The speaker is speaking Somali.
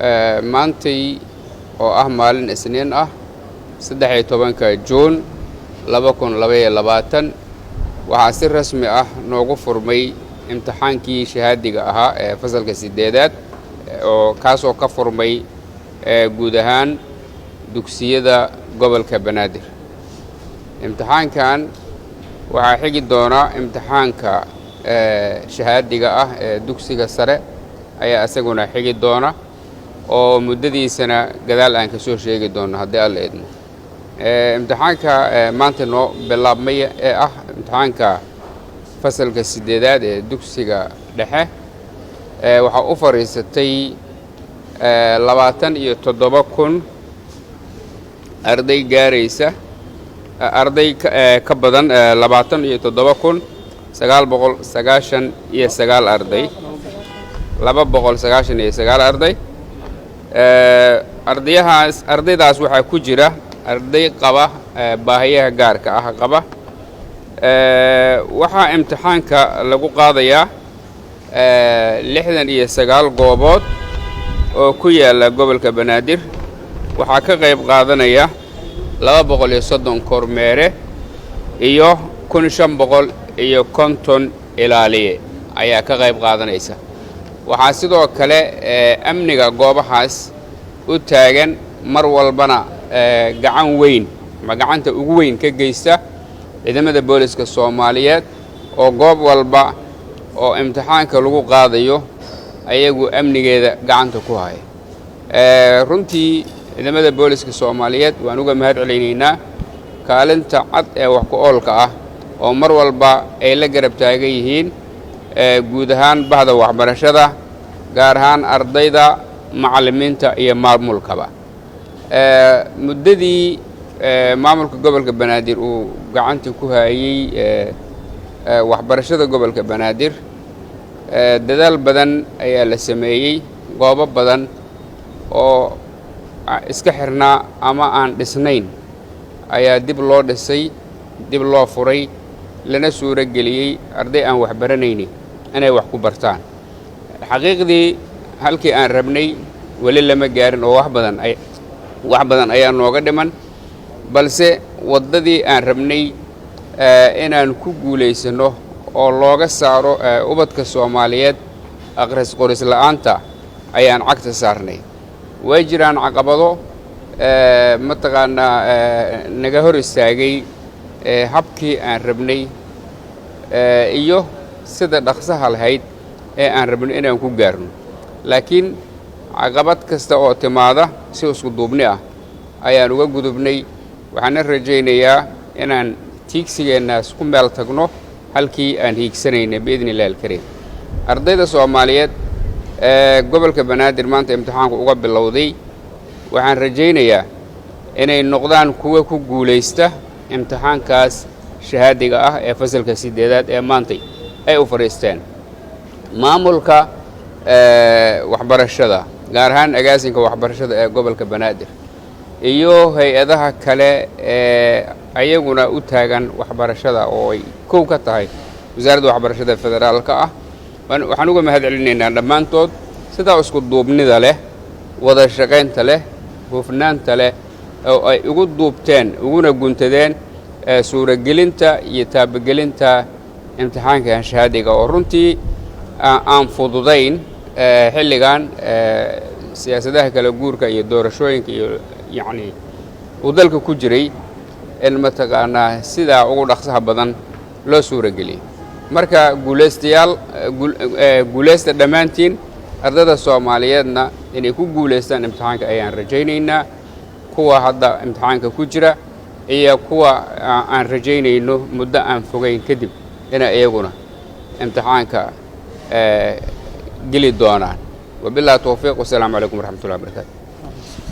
maantay oo ah maalin Isniin ah 13 Juun 2022 waxaa si rasmi ah noogu furmay imtixaankii shahaadiga ahaa ee fasalka 8aad oo kaasoo ka furmay guud ahaan dugsiyada gobolka Banaadir. imtixaankan waxaa xigi doona imtixaanka shahaadiga ah ee dugsiga sare ayaa asaguna xigi doona oo muddadiisana gadaal aan ka soo sheegi doono haddii alla idmo. imtixaanka maanta noo bilaabmay ee ah imtixaanka fasalka 8aad ee dugsiga dhexe waxaa u fariisatay 27,000 arday gaaraysa arday ka badan 27,999 arday 299 arday ardaydaas waxaa ku jira arday qaba baahiyaha gaarka ah qaba waxaa imtixaanka lagu qaadayaa 69 goobood oo ku yaala gobolka Banaadir. waxaa ka qayb qaadanaya 230 kormeere iyo 1550 ilaaliye ayaa ka qayb qaadanaysa. waxaa sidoo kale amniga goobahaas u taagan mar walbana gacan weyn ama gacanta ugu weyn ka geysta ciidamada booliska Soomaaliyeed oo goob walba oo imtixaanka lagu qaadayo ayagu amnigeeda gacanta ku haya. runtii ciidamada booliska Soomaaliyeed waan uga mahad celinaynaa kaalinta cad ee wax ku oolka ah oo mar walba ay la garab taagan yihiin guud ahaan bahda waxbarashada gaar ahaan ardayda macallimiinta iyo maamulkaba. muddadii maamulka gobolka Banaadir uu gacanta ku hayay waxbarashada gobolka Banaadir dadaal badan ayaa la sameeyay goobo badan oo iska xirnaa ama aan dhisnayn ayaa dib loo dhisay dib loo furay lana suura geliyay arday aan wax baranaynin inay wax ku bartaan. xaqiiqdii halkii aan rabnay wali lama gaarin oo wax badan ayaa nooga dhiman balse wadadii aan rabnay inaan ku guuleysano oo looga saaro ubadka Soomaaliyeed akhris qoris la'aanta ayaan cagta saarnay. way jiraan caqabado mataqaanaa naga hor istaagay habkii aan rabnay iyo sida dhaqsaha lahayd ee aan rabnay inaan ku gaarno. laakiin caqabad kasta oo timaada si isku duubni ah ayaan uga gudubnay. waxaan rajaynayaa inaan tiigsigeenaas ku meel tagno halkii aan hiigsanaynay biidnillaahi alkariim. ardayda Soomaaliyeed gobolka Banaadir maanta imtixaanku uga bilowday waxaan rajaynayaa inay noqdaan kuwa ku guuleysta imtixaankaas shahaadiga ah ee fasalka 8aad ee maanta ay u fariisteen. maamulka waxbarashada gaar ahaan agaasinka waxbarashada ee gobolka Banaadir iyo hay'adaha kale ee ayaguna u taagan waxbarashada oo ay koow ka tahay wasaaradda waxbarashada federaalka ah waxaan uga mahad celinaynaa dhammaantood sidaa isku duubnida leh wada shaqaynta leh hufnaanta leh oo ay ugu duubteen uguna guntadeen suuragelinta iyo taabagelinta imtixaanka shahaadiga oo runtii aan fududayn xilligan siyaasadaha kala guurka iyo doorashooyinka iyo yacni uu dalka ku jiray in mataqaanaa sidaa ugu dhaqsaha badan loo suurageliyay. marka guuleysta dhammaantiin ardayda Soomaaliyeedna inay ku guuleystaan imtixaanka ayaan rajaynaynaa. kuwa hadda imtixaanka ku jira iyo kuwa aan rajaynayno muddo aan fogeyn kadib inay iyaguna imtixaanka geli doonaan. wabillahi tawfiiq. wassalaamu calaykum waraxmatullahi wabarakaatu.